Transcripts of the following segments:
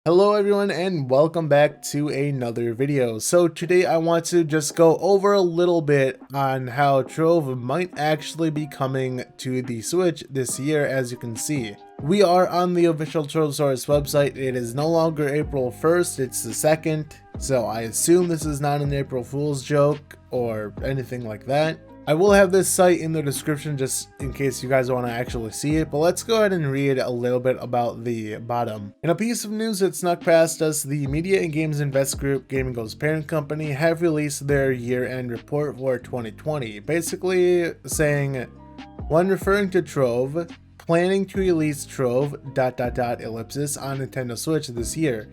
Hello everyone and welcome back to another video. So today I want to just go over a little bit on how Trove might actually be coming to the Switch this year. As you can see, we are on the official Trove Source website. It is no longer April 1st, it's the 2nd. So I assume this is not an April Fool's joke or anything like that. I will have this site in the description just in case you guys want to actually see it, but let's go ahead and read a little bit about the bottom. In a piece of news that snuck past us, the Media and Games Invest Group, Gamigo's parent company, have released their year-end report for 2020, basically saying, when referring to Trove, planning to release Trove ... ellipsis on Nintendo Switch this year.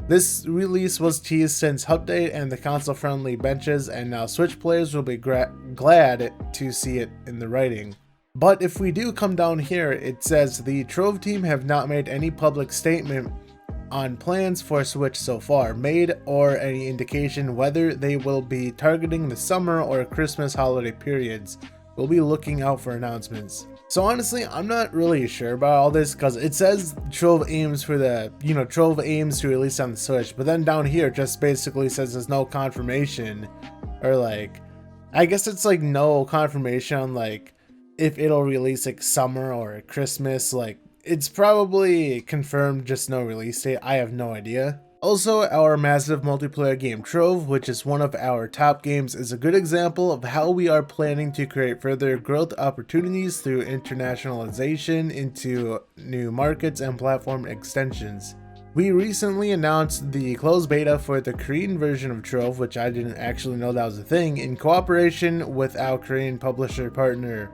This release was teased since Update and the console-friendly benches, and now Switch players will be glad to see it in the writing. But if we do come down here, it says the Trove team have not made any public statement on plans for Switch so far, made or any indication whether they will be targeting the summer or Christmas holiday periods. We'll be looking out for announcements. So honestly, I'm not really sure about all this because it says Trove aims for the, Trove aims to release on the Switch, but then down here it just basically says there's no confirmation, or like, I guess it's like no confirmation on like if it'll release like summer or Christmas. Like, it's probably confirmed, just no release date. I have no idea. Also, our massive multiplayer game Trove, which is one of our top games, is a good example of how we are planning to create further growth opportunities through internationalization into new markets and platform extensions. We recently announced the closed beta for the Korean version of Trove, which I didn't actually know that was a thing, in cooperation with our Korean publisher partner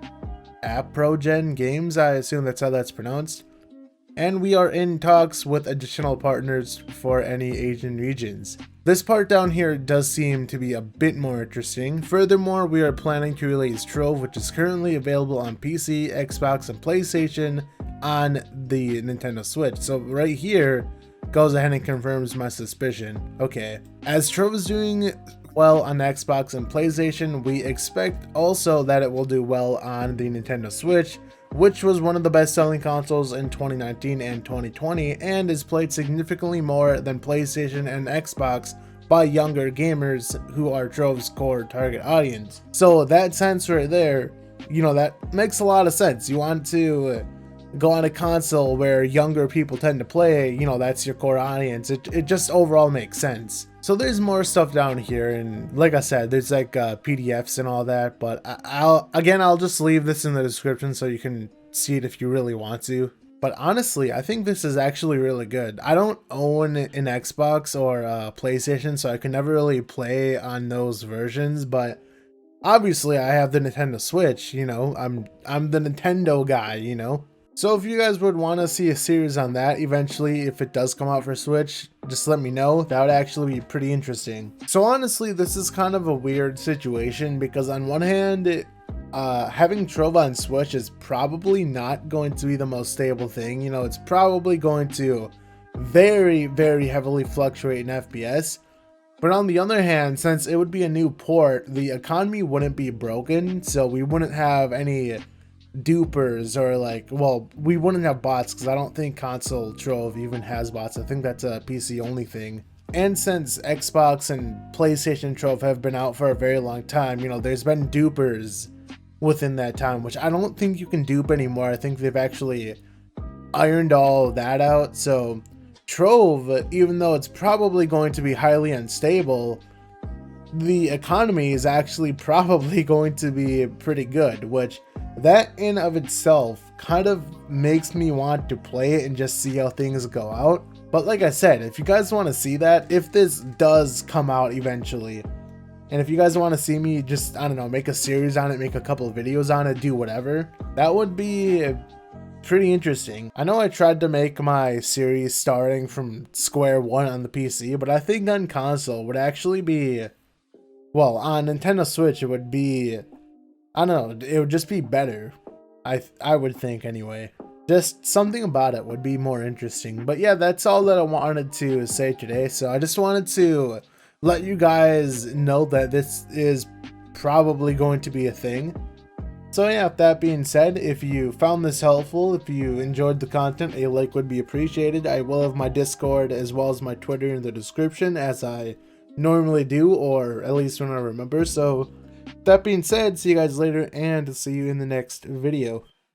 Approgen Games, I assume that's how that's pronounced. And we are in talks with additional partners for any Asian regions. This part down here does seem to be a bit more interesting. Furthermore, we are planning to release Trove, which is currently available on PC, Xbox, and PlayStation on the Nintendo Switch. So right here goes ahead and confirms my suspicion. Okay, as Trove is doing well on Xbox and PlayStation, we expect also that it will do well on the Nintendo Switch, which was one of the best-selling consoles in 2019 and 2020 and is played significantly more than PlayStation and Xbox by younger gamers who are Trove's core target audience. So that sense right there, that makes a lot of sense. You want to go on a console where younger people tend to play, that's your core audience. It just overall makes sense. So there's more stuff down here, and like I said, there's like PDFs and all that, but I'll just leave this in the description so you can see it if you really want to. But honestly, I think this is actually really good. I don't own an Xbox or a PlayStation, so I can never really play on those versions, but obviously I have the Nintendo Switch, I'm the Nintendo guy, So if you guys would want to see a series on that eventually, if it does come out for Switch, just let me know. That would actually be pretty interesting. So honestly, this is kind of a weird situation because on one hand, having Trove on Switch is probably not going to be the most stable thing. It's probably going to very, very heavily fluctuate in FPS. But on the other hand, since it would be a new port, the economy wouldn't be broken, so we wouldn't have any dupers or we wouldn't have bots, because I don't think console Trove even has bots. I think that's a PC only thing. And since Xbox and PlayStation Trove have been out for a very long time, there's been dupers within that time, which I don't think you can dupe anymore. I think they've actually ironed all of that out. So Trove, even though it's probably going to be highly unstable, the economy is actually probably going to be pretty good, which that in of itself kind of makes me want to play it and just see how things go out. But like I said, if you guys want to see that, if this does come out eventually, and if you guys want to see me just, I don't know, make a series on it, make a couple of videos on it, do whatever, that would be pretty interesting. I know I tried to make my series starting from square one on the PC, but I think on console would actually be, well, on Nintendo Switch it would be, I don't know, it would just be better. I would think anyway. Just something about it would be more interesting. But yeah, that's all that I wanted to say today. So I just wanted to let you guys know that this is probably going to be a thing. So yeah, with that being said, if you found this helpful, if you enjoyed the content, a like would be appreciated. I will have my Discord as well as my Twitter in the description, as I normally do, or at least when I remember. So that being said, see you guys later and see you in the next video.